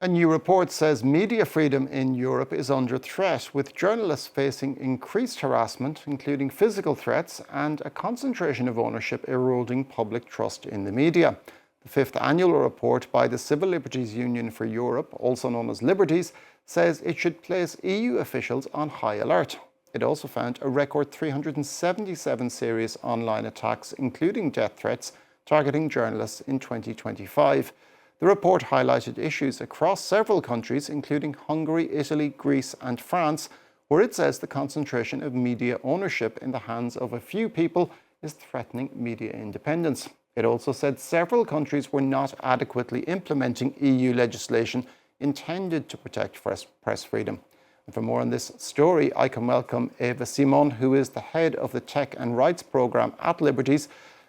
A new report says media freedom in Europe is under threat, with journalists facing increased harassment, including physical threats, and a concentration of ownership eroding public trust in the media. The fifth annual report by the Civil Liberties Union for Europe, also known as Liberties, says it should place EU officials on high alert. It also found a record 377 serious online attacks, including death threats, targeting journalists in 2025. The report highlighted issues across several countries, including Hungary, Italy, Greece and France, where it says the concentration of media ownership in the hands of a few people is threatening media independence. It also said several countries were not adequately implementing EU legislation intended to protect press freedom. And for more on this story, I can welcome Eva Simon, who is the head of the Tech and Rights Programme at Liberties.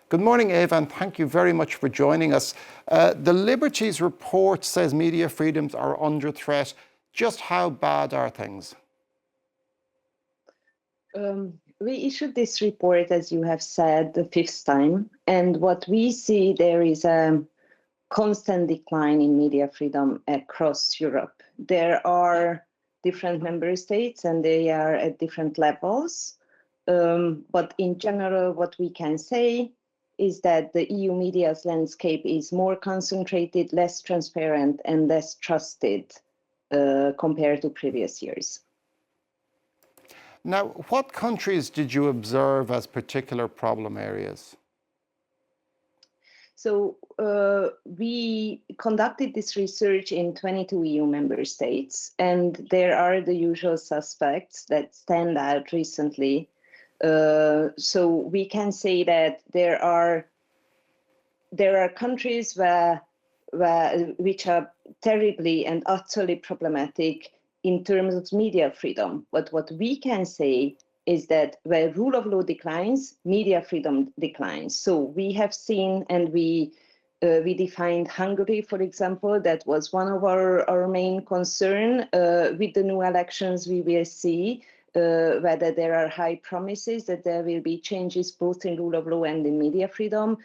Good morning, Eva, and thank you very much for joining us. The Liberties report says media freedoms are under threat. Just how bad are things? We issued this report, as you have said, the fifth time. And what we see, there is a constant decline in media freedom across Europe. There are different member states and they are at different levels. But in general, what we can say is that the EU media's landscape is more concentrated, less transparent, and less trusted compared to previous years. Now, what countries did you observe as particular problem areas? So we conducted this research in 22 EU member states, and there are the usual suspects that stand out recently. So we can say that there are countries which are terribly and utterly problematic in terms of media freedom. But what we can say is that where rule of law declines, media freedom declines. So we have seen, and we defined Hungary, for example. That was one of our main concern. With the new elections, we will see whether there are high promises that there will be changes both in rule of law and in media freedom.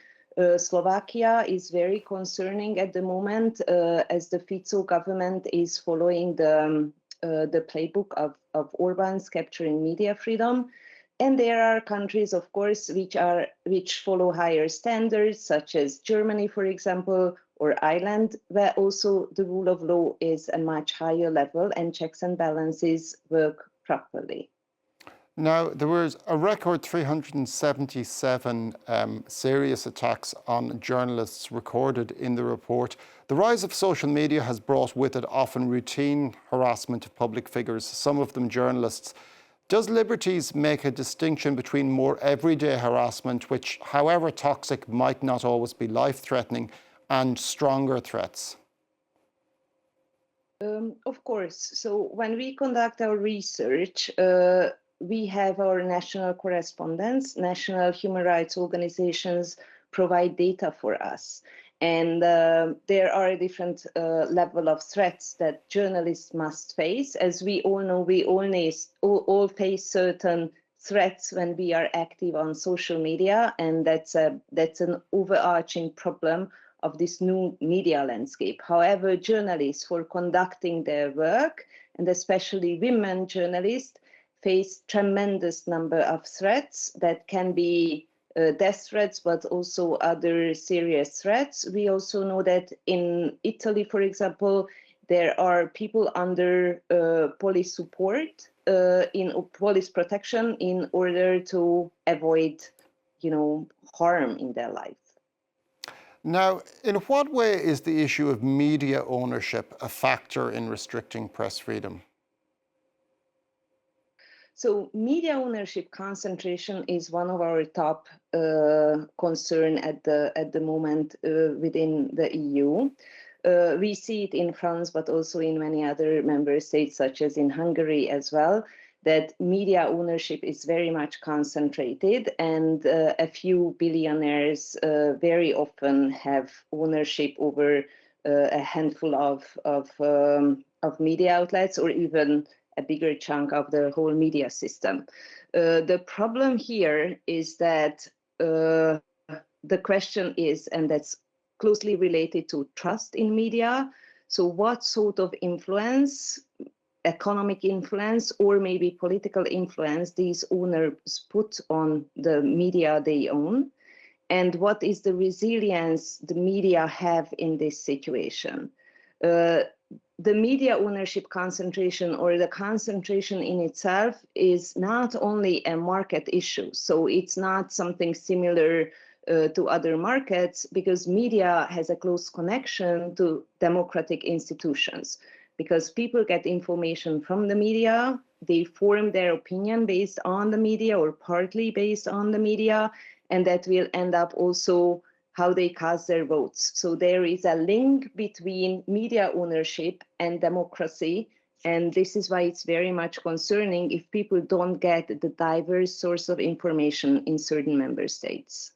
Slovakia is very concerning at the moment, as the Fico government is following the playbook of Orban's capturing media freedom. And there are countries, of course, which follow higher standards, such as Germany, for example, or Ireland, where also the rule of law is a much higher level and checks and balances work properly. Now, there was a record 377 serious attacks on journalists recorded in the report. The rise of social media has brought with it often routine harassment of public figures, some of them journalists. Does Liberties make a distinction between more everyday harassment, which, however toxic, might not always be life-threatening, and stronger threats? Of course. So when we conduct our research, we have our national correspondents, national human rights organizations provide data for us. And there are different level of threats that journalists must face. As we all know, we all face certain threats when we are active on social media, and that's an overarching problem of this new media landscape. However, journalists, for conducting their work, and especially women journalists, face tremendous number of threats that can be death threats, but also other serious threats. We also know that in Italy, for example, there are people under police support, in police protection, in order to avoid, harm in their life. Now, in what way is the issue of media ownership a factor in restricting press freedom? So media ownership concentration is one of our top concern at the moment within the EU. We see it in France, but also in many other member states, such as in Hungary as well, that media ownership is very much concentrated, and a few billionaires very often have ownership over a handful of media outlets, or even a bigger chunk of the whole media system. The problem here is that the question is, and that's closely related to trust in media. So what sort of influence, economic influence, or maybe political influence these owners put on the media they own? And what is the resilience the media have in this situation? The media ownership concentration or the concentration in itself is not only a market issue. So it's not something similar to other markets, because media has a close connection to democratic institutions, because people get information from the media, they form their opinion based on the media or partly based on the media, and that will end up also how they cast their votes. So there is a link between media ownership and democracy. And this is why it's very much concerning if people don't get the diverse source of information in certain member states.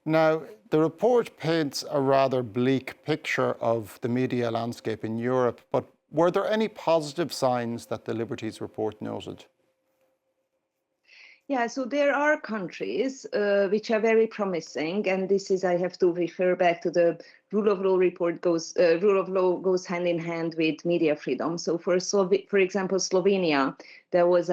Now, the report paints a rather bleak picture of the media landscape in Europe, but were there any positive signs that the Liberties report noted? Yeah, so there are countries which are very promising, and this is, I have to refer back to the rule of law report. Rule of law goes hand in hand with media freedom. So for example, Slovenia, there was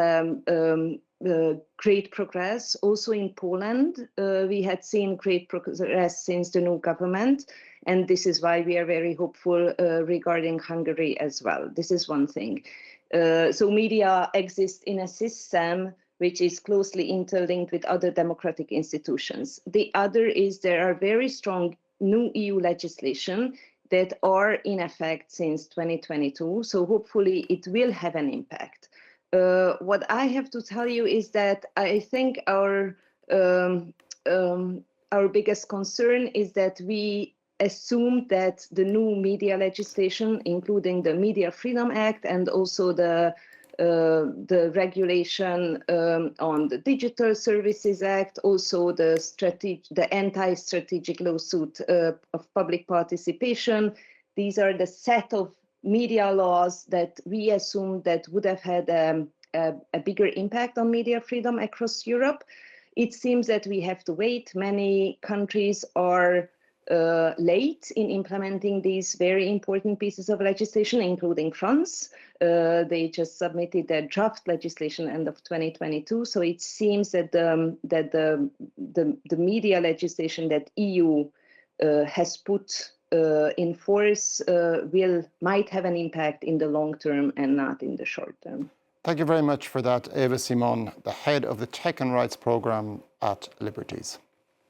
great progress. Also in Poland, we had seen great progress since the new government, and this is why we are very hopeful regarding Hungary as well. This is one thing. So media exists in a system which is closely interlinked with other democratic institutions. The other is there are very strong new EU legislation that are in effect since 2022. So hopefully it will have an impact. What I have to tell you is that I think our biggest concern is that we assume that the new media legislation, including the Media Freedom Act and also the regulation on the Digital Services Act, also the anti-strategic lawsuit of public participation. These are the set of media laws that we assume that would have had a bigger impact on media freedom across Europe. It seems that we have to wait. Many countries are late in implementing these very important pieces of legislation, including France. They just submitted their draft legislation end of 2022. So it seems that the media legislation that EU has put in force might have an impact in the long term and not in the short term. Thank you very much for that, Eva Simon, the head of the Tech and Rights Programme at Liberties.